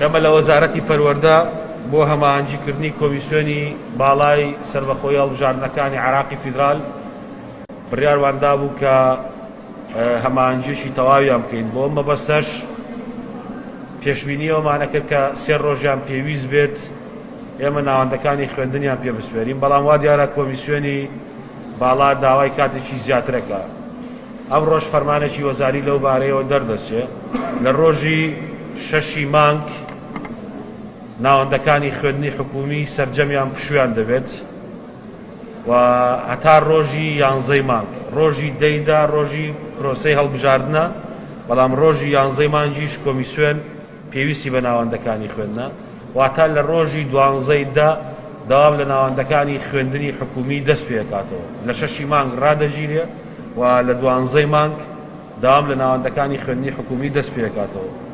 ئەمە لە وەزارەتی پەروەردە بۆ هەماهەنگیکردنی کۆمیسیۆنی باڵای سەربەخۆیی هەڵبژاردنەکانی عێراقی فیدرال بڕیارواندا بوو کە هەماهەنگیشی تەواویان بکەین. بۆ مەبەستەش پێشبینی ئەومانە کرد کە 3 ڕۆژیان پێویست بێت ئێمە ناوەندەکانی خوێندنیان پێ بسپێرین، بەڵام وا دیارە کۆمیسیۆنی باڵا داوای کاتێکی زیاترەکە. ئەم ڕۆژ فەرمانێکی وەزاری لەو بارەیەوە دەردەچێت لە ڕۆژی 6 مانگ ناوەندەکانی خوێندنی حکومی سەرجەمیان پشویان دەبێت و هەتا ڕۆژی 11 مانگ. ڕۆژی دەیدا ڕۆژی پرۆسەی هەڵبژاردنە، بەڵام ڕۆژی 11 مانگیش کۆمیسیۆن پێویستی بە ناوەندەکانی خوێندنە، واتە لە ڕۆژی 12دا داوام لە ناوەندەکانی خوێندنی حکومی دەست پێکاتەوە. لە 6 مانگ ڕادەگیرێ و لە 12 مانگ داوام لە ناوەندەکانی خوێندنی حکومی دەست پێکاتەوە.